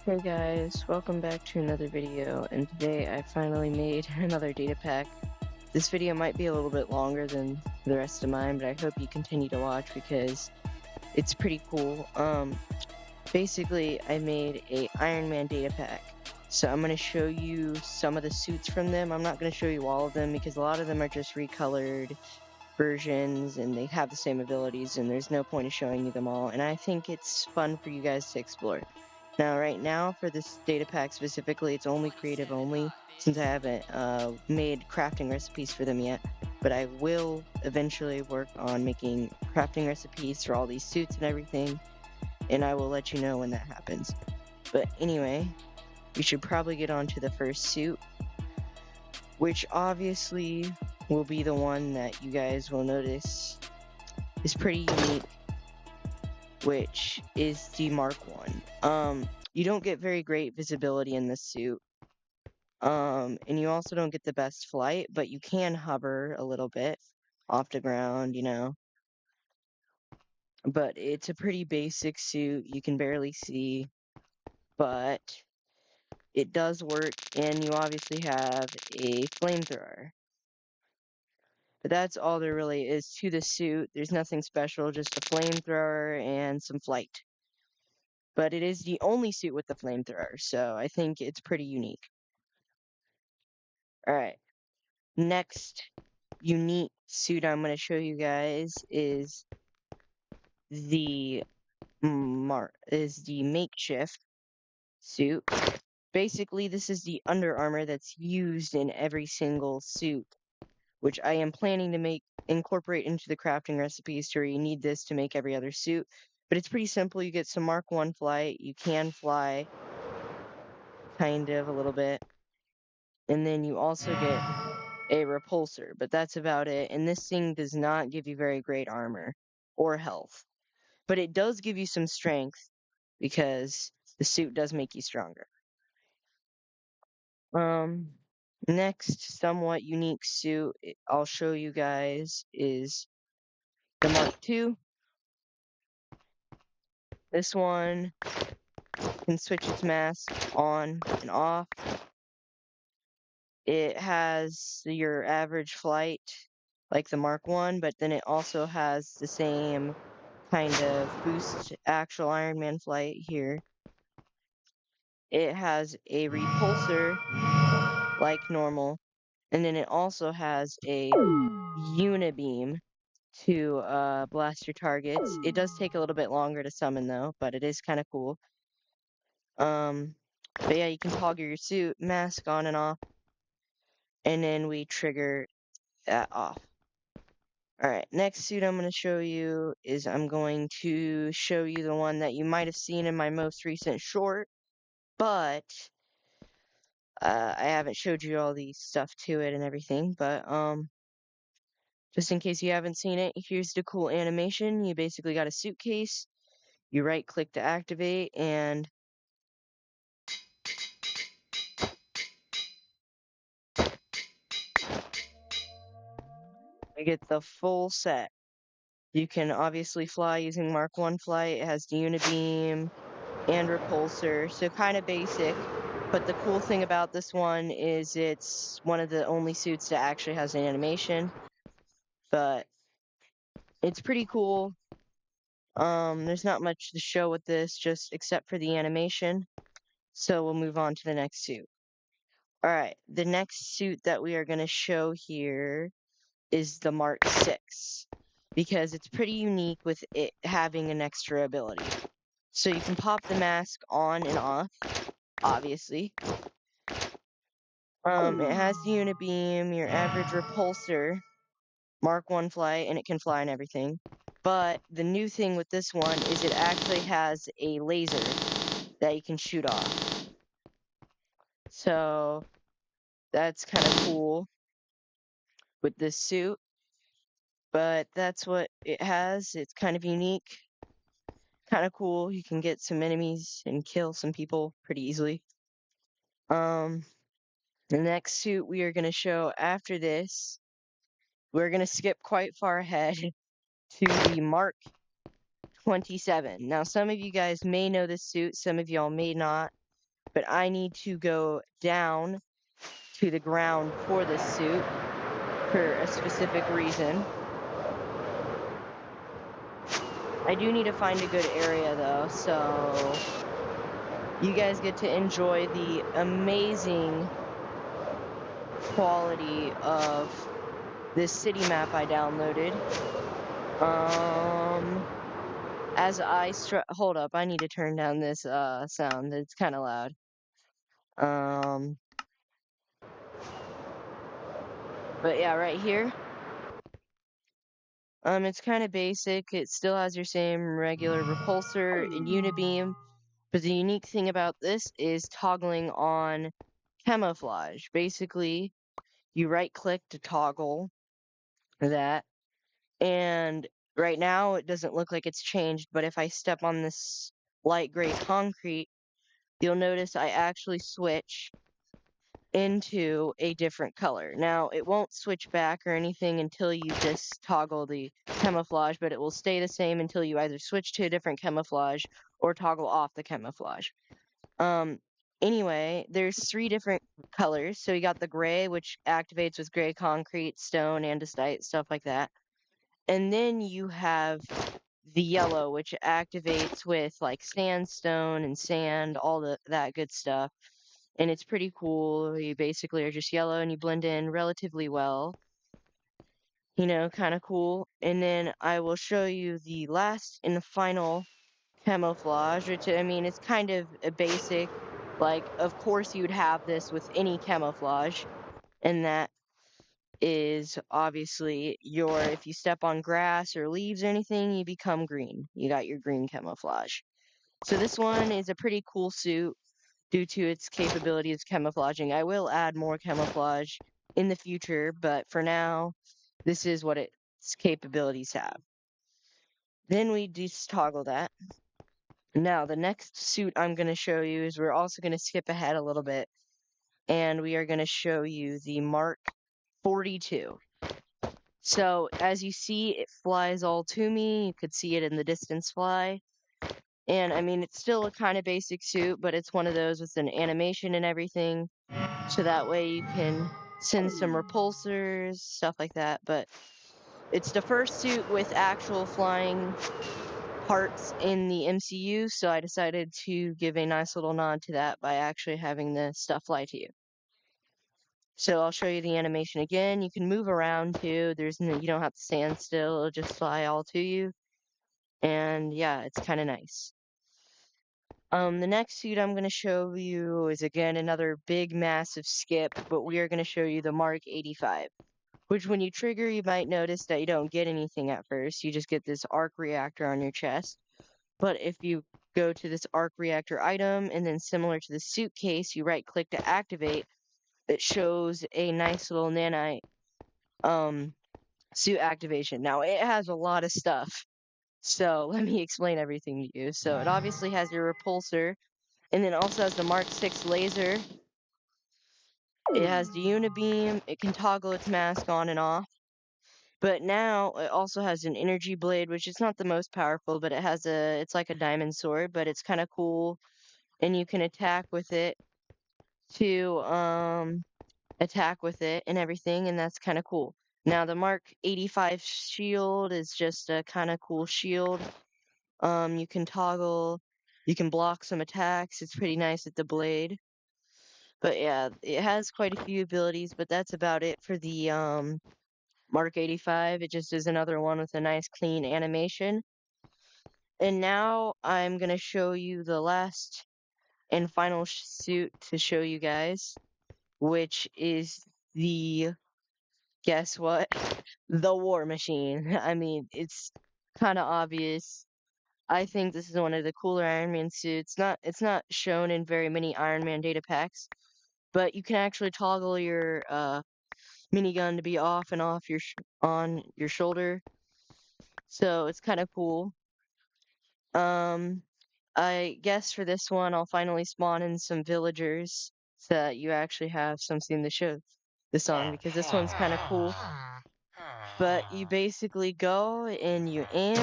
Hey guys, welcome back to another video, and today I finally made another data pack. This video might be a little bit longer than the rest of mine, but I hope you continue to watch because it's pretty cool. Basically I made a Iron Man data pack. So I'm going to show you some of the suits from them. I'm not going to show you all of them because a lot of them are just recolored versions and they have the same abilities and there's no point in showing you them all, and I think it's fun for you guys to explore. Now, right now, for this data pack specifically, it's only creative only, since I haven't made crafting recipes for them yet. But I will eventually work on making crafting recipes for all these suits and everything, and I will let you know when that happens. But anyway, we should probably get on to the first suit, which obviously will be the one that you guys will notice is pretty unique, which is the Mark 1. You don't get very great visibility in this suit. And you also don't get the best flight, but you can hover a little bit off the ground, But it's a pretty basic suit. You can barely see, but it does work, and you obviously have a flamethrower. But that's all there really is to the suit. There's nothing special, just a flamethrower and some flight. But it is the only suit with the flamethrower, so I think it's pretty unique. Alright, next unique suit I'm going to show you guys is the Makeshift suit. Basically, this is the Under Armor that's used in every single suit, which I am planning to incorporate into the crafting recipes to where you need this to make every other suit. But it's pretty simple. You get some Mark 1 flight. You can fly, kind of, a little bit. And then you also get a repulsor, but that's about it. And this thing does not give you very great armor or health, but it does give you some strength because the suit does make you stronger. Um, Next somewhat unique suit I'll show you guys is the Mark II. This one can switch its mask on and off. It has your average flight like the Mark 1, but then it also has the same kind of boost actual Iron Man flight here. It has a repulsor like normal, and then it also has a unibeam to blast your targets. It does take a little bit longer to summon though, but it is kind of cool. But yeah, you can toggle your suit mask on and off, and then we trigger that off. Alright, next suit I'm going to show you is I'm going to show you the one that you might have seen in my most recent short, but I haven't showed you all the stuff to it and everything, but just in case you haven't seen it, here's the cool animation. You basically got a suitcase, you right click to activate, and you get the full set. You can obviously fly using Mark 1 flight. It has the unibeam and repulsor, so kind of basic. But the cool thing about this one is it's one of the only suits that actually has an animation. But it's pretty cool. There's not much to show with this, just except for the animation. So we'll move on to the next suit. Alright, the next suit that we are going to show here is the Mark 6, because it's pretty unique with it having an extra ability. So you can pop the mask on and off, obviously. It has the unibeam, your average repulsor, Mark 1 flight, and it can fly and everything. But the new thing with this one is it actually has a laser that you can shoot off. So that's kind of cool with this suit. But that's what it has. It's kind of unique. Kind of cool. You can get some enemies and kill some people pretty easily. The next suit we are going to show after this, we're going to skip quite far ahead to the Mark 27. Now, some of you guys may know this suit, some of y'all may not. but I need to go down to the ground for this suit for a specific reason. I do need to find a good area though, so you guys get to enjoy the amazing quality of this city map I downloaded. As I hold up, I need to turn down this sound. It's kind of loud. But yeah, right here. It's kind of basic. It still has your same regular repulsor and unibeam, but the unique thing about this is toggling on camouflage. Basically, you right click to toggle that, and right now it doesn't look like it's changed, but if I step on this light gray concrete, you'll notice I actually switch into a different color. Now, it won't switch back or anything until you just toggle the camouflage, but it will stay the same until you either switch to a different camouflage or toggle off the camouflage. Anyway, there's 3 different colors. So you got the gray, which activates with gray concrete, stone, andesite, stuff like that. And then you have the yellow, which activates with like sandstone and sand, all that good stuff. And it's pretty cool. You basically are just yellow and you blend in relatively well. You know, kind of cool. And then I will show you the last and final camouflage, which I mean, it's kind of a basic. Like, of course, you would have this with any camouflage, and that is obviously if you step on grass or leaves or anything, you become green. You got your green camouflage. So this one is a pretty cool suit due to its capabilities camouflaging. I will add more camouflage in the future, but for now, this is what its capabilities have. Then we just toggle that. Now, the next suit I'm going to show you is we're also going to skip ahead a little bit, and we are going to show you the Mark 42. So, as you see, it flies all to me. You could see it in the distance fly. And, I mean, it's still a kind of basic suit, but it's one of those with an animation and everything. So that way you can send some repulsors, stuff like that. But it's the first suit with actual flying parts in the MCU, so I decided to give a nice little nod to that by actually having the stuff fly to you. So I'll show you the animation again. You can move around too. You don't have to stand still. It'll just fly all to you. And yeah, it's kind of nice. The next suit I'm going to show you is again another big massive skip, but we are going to show you the Mark 85, which when you trigger, you might notice that you don't get anything at first. You just get this arc reactor on your chest. But if you go to this arc reactor item and then similar to the suitcase, you right click to activate, it shows a nice little nanite suit activation. Now it has a lot of stuff. So let me explain everything to you. So it obviously has your repulsor, and then also has the Mark 6 laser. It has the unibeam. It can toggle its mask on and off. But now it also has an energy blade, which is not the most powerful, but it's like a diamond sword, but it's kind of cool. And you can attack with it and everything, and that's kind of cool. Now the Mark 85 shield is just a kind of cool shield. You can block some attacks. It's pretty nice with the blade. But yeah, it has quite a few abilities, but that's about it for the Mark 85. It just is another one with a nice clean animation. And now I'm going to show you the last and final suit to show you guys, which is guess what? The War Machine. I mean, it's kind of obvious. I think this is one of the cooler Iron Man suits. It's not shown in very many Iron Man data packs, but you can actually toggle your minigun to be off and off on your shoulder. So it's kind of cool. I guess for this one, I'll finally spawn in some villagers so that you actually have something to show this on, because this one's kind of cool. But you basically go and you and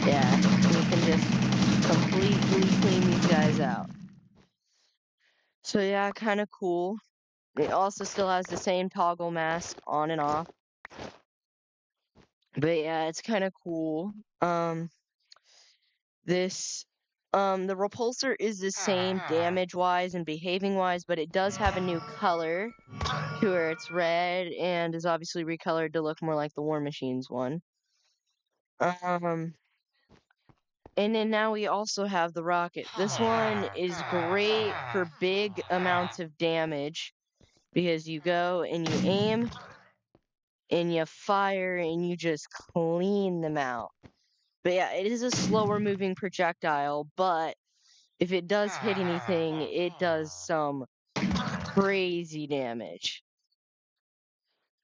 yeah, you can just completely clean these guys out. So yeah, kind of cool. It also still has the same toggle mask on and off. But yeah, it's kind of cool. Um, this, the repulsor is the same damage-wise and behaving-wise, but it does have a new color to where it's red and is obviously recolored to look more like the War Machine's one. Um, and then now we also have the rocket. This one is great for big amounts of damage because you go and you aim and you fire and you just clean them out. But yeah, it is a slower moving projectile, but if it does hit anything, it does some crazy damage.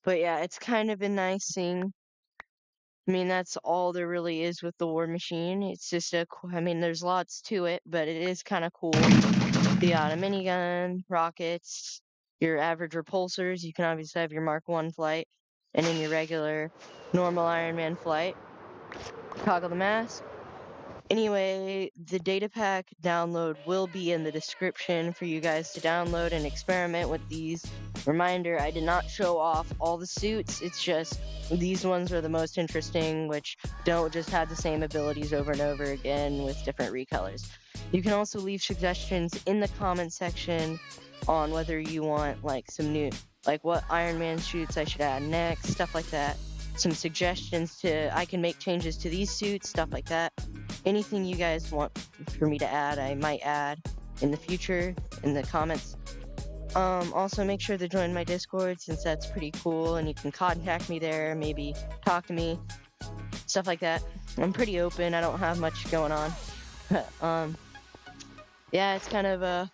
But yeah, it's kind of a nice thing. I mean, that's all there really is with the War Machine. It's just I mean, there's lots to it, but it is kind of cool. You got a minigun, rockets, your average repulsors. You can obviously have your Mark 1 flight, and then your regular, normal Iron Man flight. Toggle the mask. Anyway, the Datapack download will be in the description for you guys to download and experiment with these. Reminder, I did not show off all the suits, it's just these ones are the most interesting, which don't just have the same abilities over and over again with different recolors. You can also leave suggestions in the comment section on whether you want like some new, like what Iron Man suits I should add next, stuff like that. Some suggestions to, I can make changes to these suits, stuff like that. Anything you guys want for me to add, I might add in the future in the comments. Also make sure to join my Discord since that's pretty cool and you can contact me there, maybe talk to me, stuff like that. I'm pretty open, I don't have much going on. Yeah, it's kind of a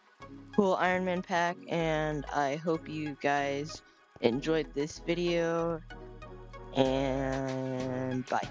cool Iron Man pack and I hope you guys enjoyed this video and bye.